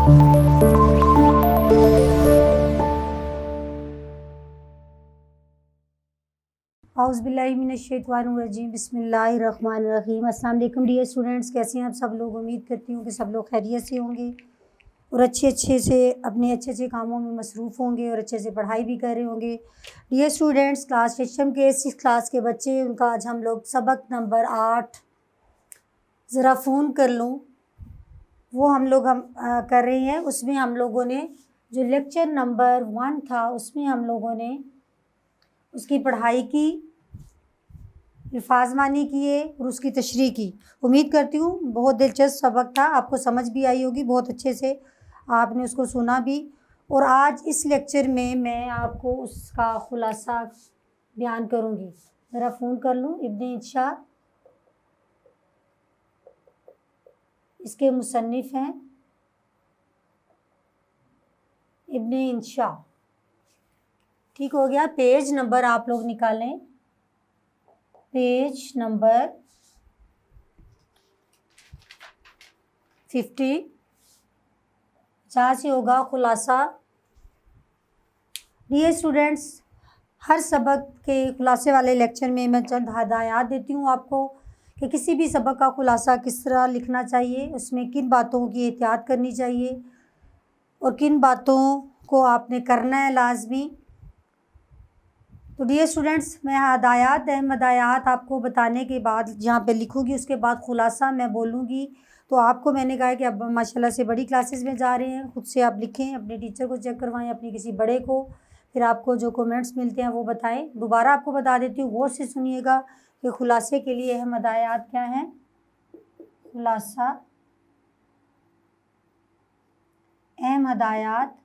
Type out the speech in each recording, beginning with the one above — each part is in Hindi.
औज़ुबिल्लाहिमिनश्शैतानिर्रजीम बिस्मिल्लाहिर्रहमानिर्रहीम। अस्सलाम वालेकुम डियर स्टूडेंट्स, कैसे हैं आप सब लोग। उम्मीद करती हूँ कि सब लोग खैरियत से होंगे और अच्छे से अपने अच्छे कामों में मसरूफ़ होंगे और अच्छे से पढ़ाई भी कर रहे होंगे। डियर स्टूडेंट्स, क्लास HM के 6 क्लास के बच्चे, उनका आज हम लोग सबक नंबर 8 ज़रा फ़ोन कर लूँ वो हम कर रहे हैं। उसमें हम लोगों ने जो लेक्चर नंबर 1 था उसमें हम लोगों ने उसकी पढ़ाई की, अल्फाज़-मानी किए और उसकी तशरीह की। उम्मीद करती हूँ बहुत दिलचस्प सबक था, आपको समझ भी आई होगी, बहुत अच्छे से आपने उसको सुना भी। और आज इस लेक्चर में मैं आपको उसका ख़ुलासा बयान करूँगी। ज़रा फ़ोन कर लूँ। इब्न इंशा इसके मुसन्निफ़ हैं, इब्न इंशा। ठीक हो गया। पेज नंबर आप लोग निकालें, पेज नंबर 50, जहाँ से होगा खुलासा। डियर स्टूडेंट्स, हर सबक के खुलासे वाले लेक्चर में मैं चंद हदायत देती हूँ आपको कि किसी भी सबक का खुलासा किस तरह लिखना चाहिए, उसमें किन बातों की एहतियात करनी चाहिए और किन बातों को आपने करना है लाजमी। तो डियर स्टूडेंट्स, मैं अहम हदायत आपको बताने के बाद जहाँ पे लिखूँगी उसके बाद ख़ुलासा मैं बोलूँगी। तो आपको मैंने कहा है कि अब माशाल्लाह से बड़ी क्लासेस में जा रहे हैं, ख़ुद से आप लिखें, अपने टीचर को चेक करवाएं, अपने किसी बड़े को, फिर आपको जो कमेंट्स मिलते हैं वो बताएं। दोबारा आपको बता देती हूँ, गौर से सुनिएगा कि ख़ुलासे के लिए अहम हदायत क्या हैं। ख़ुलासा, अहम हदायत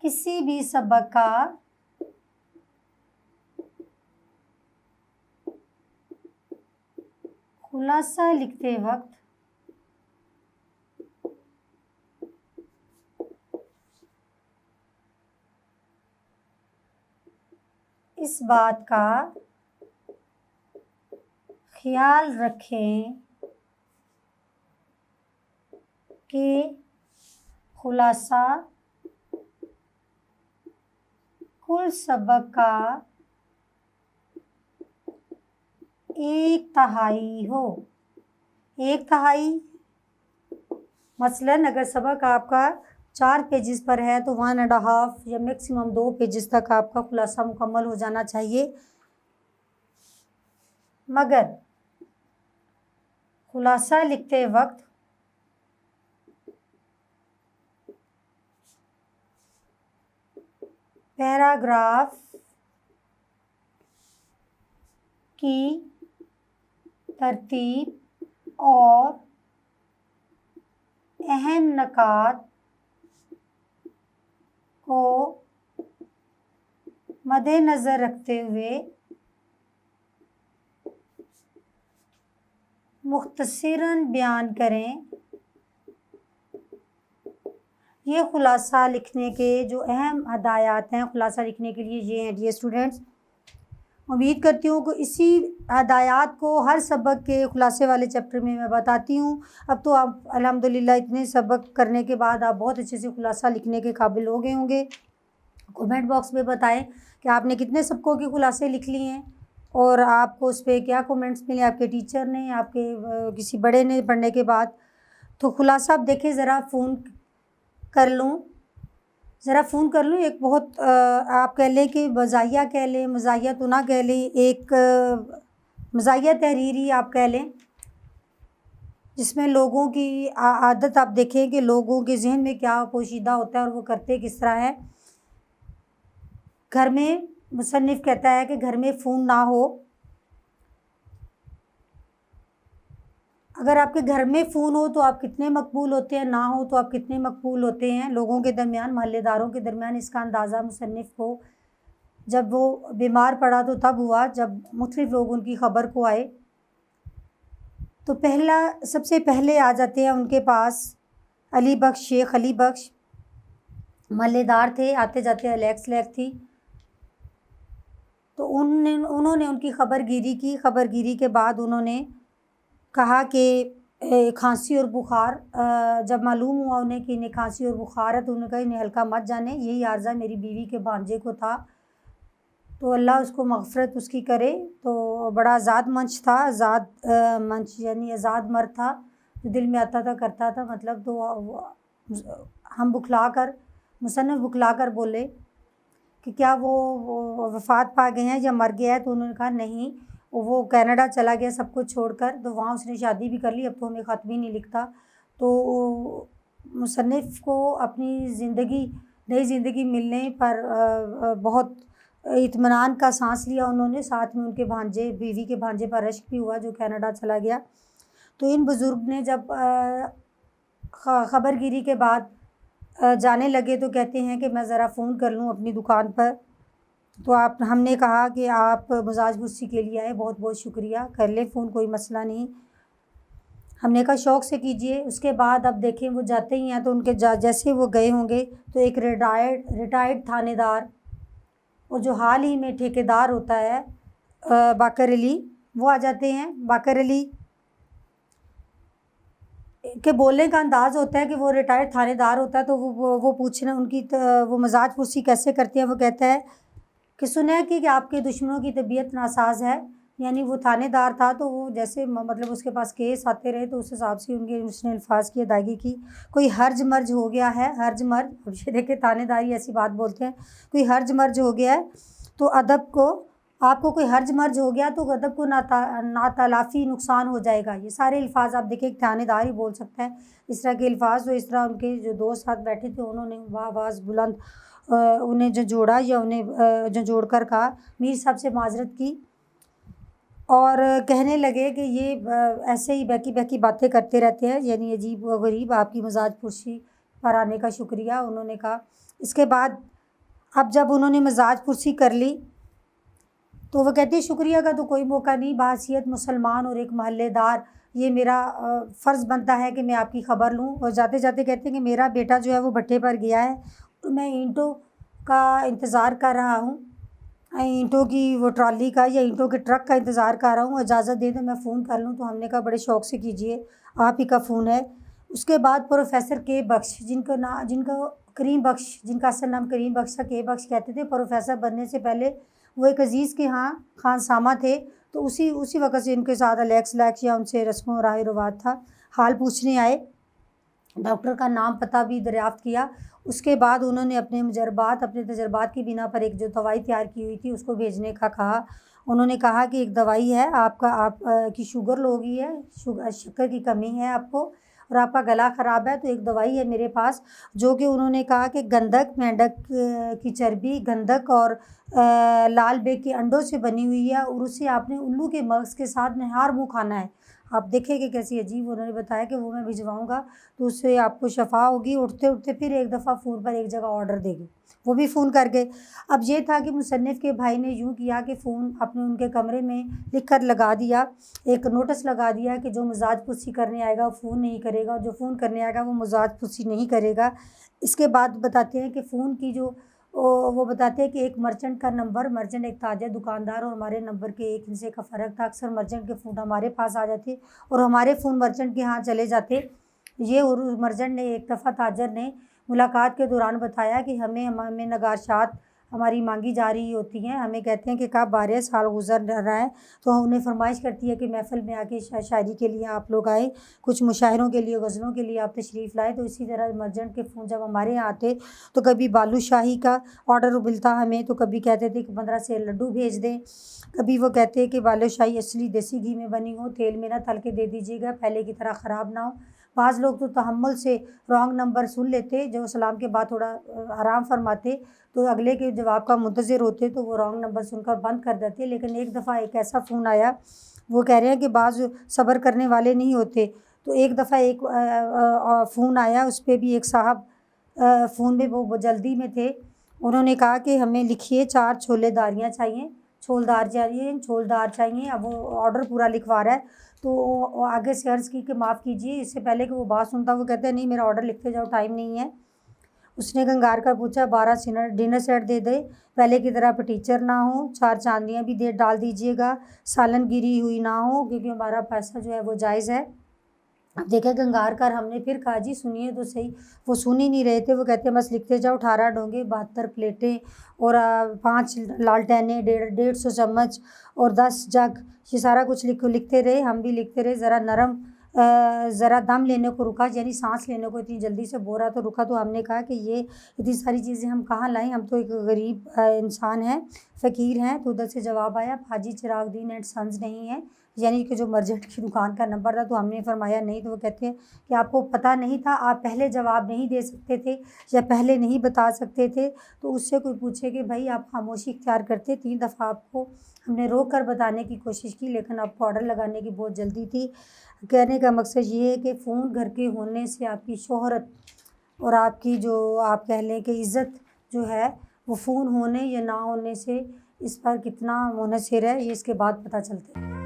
किसी भी सबक का खुलासा लिखते वक्त इस बात का ख्याल रखें कि खुलासा कुल सबक का 1/3 हो। 1/3 मसलन अगर सबक आपका 4 पेजेस पर है तो 1.5 या मैक्सिमम 2 पेजेस तक आपका खुलासा मुकम्मल हो जाना चाहिए। मगर खुलासा लिखते वक्त पैराग्राफ की तरतीब और अहम नकात को मद्देनज़र रखते हुए मुख्तसरन बयान करें। ये ख़ुलासा लिखने के जो अहम हदायत हैं, ख़ुलासा लिखने के लिए ये हैं। डियर स्टूडेंट्स, उम्मीद करती हूँ कि इसी हदायत को हर सबक के ख़ुलासे वाले चैप्टर में मैं बताती हूँ। अब तो आप अल्हम्दुलिल्लाह इतने सबक करने के बाद आप बहुत अच्छे से ख़ुलासा लिखने के काबिल हो गए होंगे। कमेंट बॉक्स में बताएं कि आपने कितने सबकों के ख़ुलासे लिख लिए हैं और आपको उस पर क्या कमेंट्स मिले, आपके टीचर ने, आपके किसी बड़े ने पढ़ने के बाद। तो ख़ुलासा अब देखें, ज़रा फ़ोन कर लूँ, एक बहुत आप कह लें कि मज़ाहिया कह लें, मज़ाहिया तो ना कह लें, एक मज़ाहिया तहरीरी आप कह लें, जिसमें लोगों की आदत आप देखें कि लोगों के जहन में क्या पोशीदा होता है और वो करते किस तरह है। घर में मुसन्निफ़ कहता है कि घर में फ़ोन ना हो। अगर आपके घर में फ़ोन हो तो आप कितने मकबूल होते हैं, ना हो तो आप कितने मकबूल होते हैं लोगों के दरमियान, मोहल्लेदारों के दरमियान। इसका अंदाज़ा मुसन्निफ़ को जब वो बीमार पड़ा तो तब हुआ, जब मुख्तलिफ़ लोग उनकी ख़बर को आए। तो सबसे पहले आ जाते हैं उनके पास अली बख्श, शेख अली बख्श, मोहल्लेदार थे, आते जाते अलैक्स लैक थी। तो उन्होंने उनकी ख़बरगिरी की। ख़बरगिरी के बाद उन्होंने कहा कि खांसी और बुखार, जब मालूम हुआ उन्हें कि इन्हें खांसी और बुखार है तो उन्होंने कहा इन्हें हल्का मत जाने, यही आर्ज़ा मेरी बीवी के भांजे को था, तो अल्लाह उसको मग़फ़िरत उसकी करे। तो बड़ा आज़ाद मंच था, आज़ाद मंच यानी आज़ाद मर्द था, जो दिल में आता था करता था, मतलब। तो हम बुखला कर, मुसन्निफ़ बुखला कर बोले कि क्या वो वफ़ात पा गए हैं या मर गया है? तो उन्होंने कहा नहीं, वो कनाडा चला गया सब कुछ छोड़कर, तो वहाँ उसने शादी भी कर ली, अब तो हमें ख़त भी नहीं लिखता। तो मुसन्निफ़ को अपनी ज़िंदगी, नई ज़िंदगी मिलने पर बहुत इत्मीनान का सांस लिया उन्होंने। साथ में उनके भांजे, बीवी के भांजे पर रश्क भी हुआ जो कनाडा चला गया। तो इन बुज़ुर्ग ने जब ख़बरगिरी के बाद जाने लगे तो कहते हैं कि मैं ज़रा फ़ोन कर लूँ अपनी दुकान पर। तो हमने कहा कि आप मिज़ाज पुरसी के लिए आए, बहुत बहुत शुक्रिया, कर लें फ़ोन, कोई मसला नहीं। हमने कहा शौक़ से कीजिए। उसके बाद अब देखें वो जाते ही हैं तो उनके जैसे वो गए होंगे तो एक रिटायर्ड थानेदार और जो हाल ही में ठेकेदार होता है बाकर अली, वो आ जाते हैं। बाकर अली के बोलने का अंदाज़ होता है कि वो रिटायर्ड थानेदार होता है, तो वो पूछना उनकी वो मिज़ाज पुरसी कैसे करती हैं। वो कहता है कि सुना है कि आपके दुश्मनों की तबीयत नासाज़ है, यानी वो थानेदार था तो वो जैसे मतलब उसके पास केस आते रहे तो उस हिसाब से उसने अल्फाज की अदायगी की। कोई हर्ज मर्ज हो गया है, हर्ज मर्ज, अब ये देखिए थानेदारी ऐसी बात बोलते हैं, कोई हर्ज मर्ज हो गया है तो अदब को, आपको कोई हर्ज मर्ज हो गया तो अदब को नातलाफ़ी नुकसान हो जाएगा। ये सारे अल्फाज आप देखिए थानेदार ही बोल सकता है इस तरह के अल्फाज। तो इस तरह उनके जो दोस्त साथ बैठे थे उन्होंने आवाज़ बुलंद उन्हें झंझोड़ा या उन्हें झंझोड़ कर कहा, मीर साहब से माजरत की और कहने लगे कि ये ऐसे ही बहकी बहकी बातें करते रहते हैं, यानी अजीब व गरीब, आपकी मिज़ाज पुरसी पर आने का शुक्रिया, उन्होंने कहा। इसके बाद अब जब उन्होंने मिज़ाज पुरसी कर ली तो वो कहती है शुक्रिया का तो कोई मौका नहीं, बाहैसियत मुसलमान और एक महल्लेदार ये मेरा फ़र्ज़ बनता है कि मैं आपकी ख़बर लूँ। और जाते जाते कहते हैं कि मेरा बेटा जो है वो भट्टे पर गया है, तो मैं ईंटों का इंतज़ार कर रहा हूँ, ईंटों की वो ट्रॉली का या ईंटों के ट्रक का इंतज़ार कर रहा हूँ, इजाज़त दे दें मैं फ़ोन कर लूँ। तो हमने कहा बड़े शौक़ से कीजिए, आप ही का फ़ोन है। उसके बाद प्रोफेसर के बख्श, जिनका करीम बख्श, जिनका असल नाम करीम बख्श था, के बख्श कहते थे, प्रोफेसर बनने से पहले वो एक अज़ीज़ के यहाँ खानसामा थे, तो उसी वक़्त से इनके साथ अलैक्स या उनसे रस्म राह रवाज था। हाल पूछने आए, डॉक्टर का नाम पता भी दरियाफ़्त किया। उसके बाद उन्होंने अपने तजर्बात की बिना पर एक जो दवाई तैयार की हुई थी उसको भेजने का कहा। उन्होंने कहा कि एक दवाई है आप की शुगर लो गई है, शक्कर की कमी है आपको और आपका गला ख़राब है, तो एक दवाई है मेरे पास, जो कि उन्होंने कहा कि गंधक, मेंढक की चर्बी, गंधक और लाल बेग के अंडों से बनी हुई है और उसे आपने उल्लू के मग़ज़ के साथ निहार मुँह खाना है। आप देखेंगे कैसी अजीब। उन्होंने बताया कि वो मैं भिजवाऊँगा तो उससे आपको शफ़ा होगी। उठते उठते फिर एक दफ़ा फ़ोन पर एक जगह ऑर्डर देगी, वो भी फ़ोन करके। अब ये था कि मुसन्निफ़ के भाई ने यूँ किया कि फ़ोन अपने उनके कमरे में लिख कर लगा दिया, एक नोटिस लगा दिया कि जो मिज़ाज पुरसी करने आएगा वो फ़ोन नहीं करेगा और जो फ़ोन करने आएगा वो मिज़ाज पुरसी नहीं करेगा। इसके बाद बताते हैं कि फ़ोन की जो वो बताते हैं कि एक मर्चेंट का नंबर, मर्चेंट एक ताजा दुकानदार और हमारे नंबर के एक हिस्से का फ़र्क था। अक्सर मर्चेंट के फ़ोन हमारे पास आ जाते और हमारे फ़ोन मर्चेंट के यहाँ चले जाते। ये और उस मर्चेंट ने एक दफ़ा ताजर ने मुलाकात के दौरान बताया कि हमें नगाशात हमारी मांगी जा रही होती हैं, हमें कहते हैं कि कब 12 साल गुज़र रहा है, तो उन्हें फ़रमाइश करती है कि महफ़िल में आके शायरी के लिए आप लोग आए, कुछ मुशायरों के लिए, गज़लों के लिए आप तशरीफ़ लाएँ। तो इसी तरह मर्चेंट के फ़ोन जब हमारे यहाँ आते तो कभी बालूशाही का ऑर्डर मिलता हमें, तो कभी कहते थे कि 15 से लड्डू भेज दें, कभी वो कहते हैं कि बालूशाही असली देसी घी में बनी हो, तेल में ना तल के दे दीजिएगा, पहले की तरह ख़राब ना हो। बाज़ लोग तो तहम्मुल से रॉन्ग नंबर सुन लेते, जो सलाम के बाद थोड़ा आराम फरमाते तो अगले के जवाब का मुंतज़िर होते, तो वो रॉन्ग नंबर सुनकर बंद कर देते। लेकिन एक दफ़ा एक ऐसा फ़ोन आया, वो कह रहे हैं कि बाज़ सब्र करने वाले नहीं होते, तो एक दफ़ा एक फ़ोन आया, उस पर भी एक साहब फ़ोन में वो जल्दी में थे। उन्होंने कहा कि हमें लिखिए 4 छोलेदारियाँ चाहिए, छोलदार चाहिए। अब वो ऑर्डर पूरा लिखवा रहा है, तो आगे से अर्ज़ की कि माफ़ कीजिए, इससे पहले कि वो बात सुनता वो कहता है नहीं मेरा ऑर्डर लिखते जाओ, टाइम नहीं है। उसने कंगार कर पूछा 12 डिनर सेट दे दे, पहले की तरह आप टीचर ना हो, 4 चांदियाँ भी दे डाल दीजिएगा, सालन गिरी हुई ना हो, क्योंकि हमारा पैसा जो है वो जायज़ है। अब देखा कंगार कर, हमने फिर कहा जी सुनिए तो सही, वो सुन ही नहीं रहे थे। वो कहते हैं बस लिखते जाओ, 18 डोंगे, 72 प्लेटें और 5 लालटेनें, 150 चम्मच और 10 जग, ये सारा कुछ लिखते रहे। हम भी लिखते रहे। ज़रा दम लेने को रुका, यानी सांस लेने को इतनी जल्दी से बोल रहा तो रुका। तो हमने कहा कि ये इतनी सारी चीज़ें हम कहाँ लाएं, हम तो एक गरीब इंसान हैं, फ़कीर हैं। तो उधर से जवाब आया हाजी चिरागुद्दीन एंड सन्स नहीं है, यानी कि जो मर्जेंट की दुकान का नंबर था। तो हमने फरमाया नहीं। तो वो कहते हैं कि आपको पता नहीं था, आप पहले जवाब नहीं दे सकते थे या पहले नहीं बता सकते थे। तो उससे कोई पूछे कि भाई आप खामोशी इख्तियार करते। 3 दफ़ा आपको हमने रोक कर बताने की कोशिश की, लेकिन आपको ऑर्डर लगाने की बहुत जल्दी थी। कहने का मकसद ये है कि फ़ोन घर के होने से आपकी शोहरत और आपकी जो आप कह लें कि इज़्ज़त जो है वो फ़ोन होने या ना होने से इस पर कितना मुनहसर है, ये इसके बाद पता चलता है।